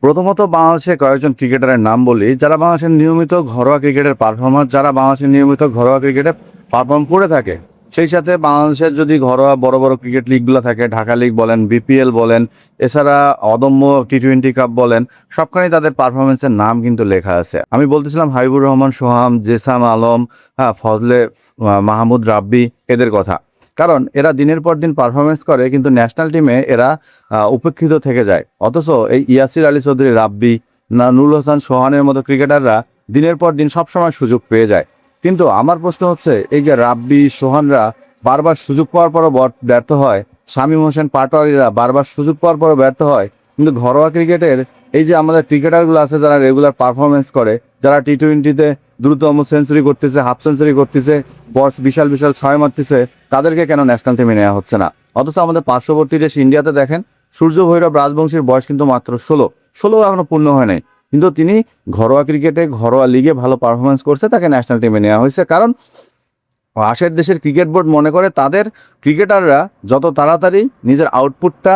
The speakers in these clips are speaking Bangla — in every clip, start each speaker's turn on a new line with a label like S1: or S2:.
S1: প্রথমত বাংলাদেশে কয়েকজন ক্রিকেটারের নাম বলি, যারা বাংলাদেশের নিয়মিত ঘরোয়া ক্রিকেটের পারফরমার, যারা বাংলাদেশের নিয়মিত ঘরোয়া ক্রিকেটে পারফর্ম করে থাকে। সেই সাথে বাংলাদেশের যদি ঘরোয়া বড় বড় ক্রিকেট লিগগুলো থাকে, ঢাকা লিগ বলেন, বিপিএল বলেন, এছাড়া অদম্য টি-20 কাপ বলেন, সবখানেই তাদের পারফরমেন্সের নাম কিন্তু লেখা আছে। আমি বলতেছিলাম হাবিবুর রহমান সোহাম, জেসাম আলম, ফজলে মাহমুদ রাব্বি, এদের কথা। কারণ এরা দিনের পর দিন পারফরমেন্স করে, কিন্তু ন্যাশনাল টিমে এরা উপেক্ষিত থেকে যায়। অথচ এই ইয়াসির আলী চৌধুরী রাব্বি, নুরুল হাসান সোহানের মতো ক্রিকেটাররা দিনের পর দিন সবসময় সুযোগ পেয়ে যায়। কিন্তু আমার প্রশ্ন হচ্ছে, এই যে রাব্বি সোহানরা বারবার সুযোগ পাওয়ার পরও ব্যর্থ হয়, শামীম হোসেন পাটোয়ারিরা বারবার সুযোগ পাওয়ার পরও ব্যর্থ হয়, কিন্তু ঘরোয়া ক্রিকেটের এই যে আমাদের ক্রিকেটারগুলো আছে যারা রেগুলার পারফরমেন্স করে, যারা টি-20তে দ্রুততম সেঞ্চুরি করতেছে, হাফ সেঞ্চুরি করতেছে, বিশাল বিশাল ছয় মারতেছে, তাদেরকে কেন ন্যাশনাল টিমে নেওয়া হচ্ছে না? অথচ আমাদের পার্শ্ববর্তী দেশ ইন্ডিয়াতে দেখেন, সূর্য ভৈরব রাজবংশীর বয়স কিন্তু মাত্র 16 এখনো পূর্ণ হয় নাই, কিন্তু তিনি ঘরোয়া ক্রিকেটে ঘরোয়া লিগে ভালো পারফরমেন্স করছে, তাকে ন্যাশনাল টিমে নেওয়া হয়েছে। কারণ পাশের দেশের ক্রিকেট বোর্ড মনে করে তাদের ক্রিকেটাররা যত তাড়াতাড়ি নিজের আউটপুটটা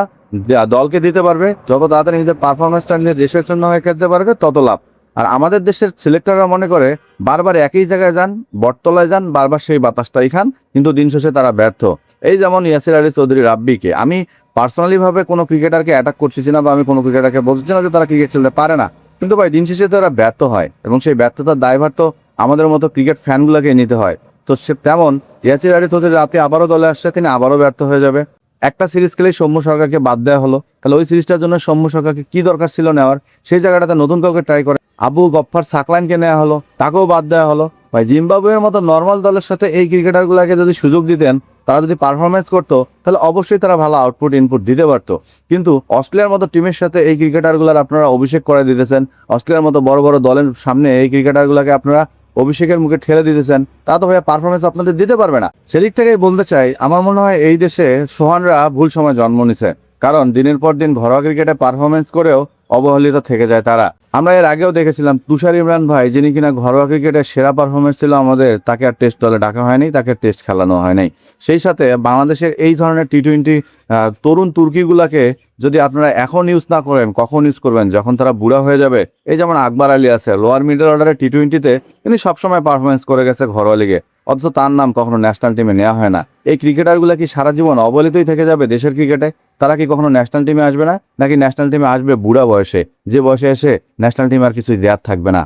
S1: দলকে দিতে পারবে, যত তাড়াতাড়ি নিজের পারফরমেন্সটা নিয়ে দেশের জন্য হয়ে খেলতে পারবে, তত লাভ। আর আমাদের দেশের সিলেক্টররা মনে করে বারবার একই জায়গায় যান, বটতলায় যান, বারবার সেই বাতাসটাই খান, কিন্তু দিন শেষে তারা ব্যর্থ। এই যেমন ইয়াসির আলী চৌধুরী রাব্বিকে আমি পার্সোনালিভাবে কোনো ক্রিকেটারকে অ্যাটাক করতেছি না, বা আমি কোনো ক্রিকেটারকে বলছি না যে তারা ক্রিকেট খেলতে পারে না, কিন্তু ভাই দিন শেষে তো এরা ব্যর্থ হয়, এবং সেই ব্যর্থতার দায়ভার তো আমাদের মতো ক্রিকেট ফ্যানগুলোকে নিতে হয়। তো সে তেমন ইয়াসির আলী চৌধুরী রাতে আবারও দলে আসছে, তিনি আবারও ব্যর্থ হয়ে যাবে। একটা সিরিজ খেলেই সৌম্য সরকারকে বাদ দেওয়া হলো, তাহলে ওই সিরিজটার জন্য সৌম্য সরকারকে কি দরকার ছিল নেওয়ার? সেই জায়গাটাতে নতুন কাউকে ট্রাই করে আবু গফফার সাকলাইনকে নেওয়া হলো, তাকেও বাদ দেওয়া হলো। ভাই জিম্বাবুয়ের মতো নর্মাল দলের সাথে এই ক্রিকেটারগুলোকে যদি সুযোগ দিতেন, তারা যদি পারফরমেন্স করতো, তাহলে অবশ্যই তারা ভালো আউটপুট ইনপুট দিতে পারতো। কিন্তু অস্ট্রেলিয়ার মতো টিমের সাথে এই ক্রিকেটারগুলোর আপনারা অভিষেক করে দিতেছেন, অস্ট্রেলিয়ার মতো বড় বড় দলের সামনে এই ক্রিকেটারগুলোকে আপনারা অভিষেকের মুখে ঠেলে দিতেছেন, তা তো ভাইয়া পারফরমেন্স আপনাদের দিতে পারবে না। সেদিক থেকেই বলতে চাই, আমার মনে হয় এই দেশে সোহানরা ভুল সময় জন্ম নিছে। কারণ দিনের পর দিন ঘরোয়া ক্রিকেটে পারফরমেন্স করেও অবহেলিত থেকে যায় তারা। আমরা এর আগেও দেখেছিলাম তুষার ইমরান ভাই, যিনি কিনা ঘরোয়া ক্রিকেটের সেরা পারফরমেন্স ছিল আমাদের, তাকে আর টেস্ট দলে ডাকা হয়নি, তাকে টেস্ট খেলানো হয় নাই। সেই সাথে বাংলাদেশের এই ধরনের টি-20 তরুণ তুর্কিগুলাকে যদি আপনারা এখন ইউজ না করেন, কখন ইউজ করবেন? যখন তারা বুড়া হয়ে যাবে। এই যেমন আকবর আলী আছে, লোয়ার মিডল অর্ডারে টি-20তে তিনি সবসময় পারফরমেন্স করে গেছে ঘরোয়া লিগে, অথচ তার নাম কখনো ন্যাশনাল টিমে নেওয়া হয় না। এই ক্রিকেটারগুলো কি সারা জীবন অবহেলিতই থেকে যাবে দেশের ক্রিকেটে? তারা কি কখনো ন্যাশনাল টিমে আসবে না? নাকি ন্যাশনাল টিমে আসবে বুড়া বয়সে, যে বয়সে এসে ন্যাশনাল টিমে আর কিছুই দেওয়ার থাকবে না?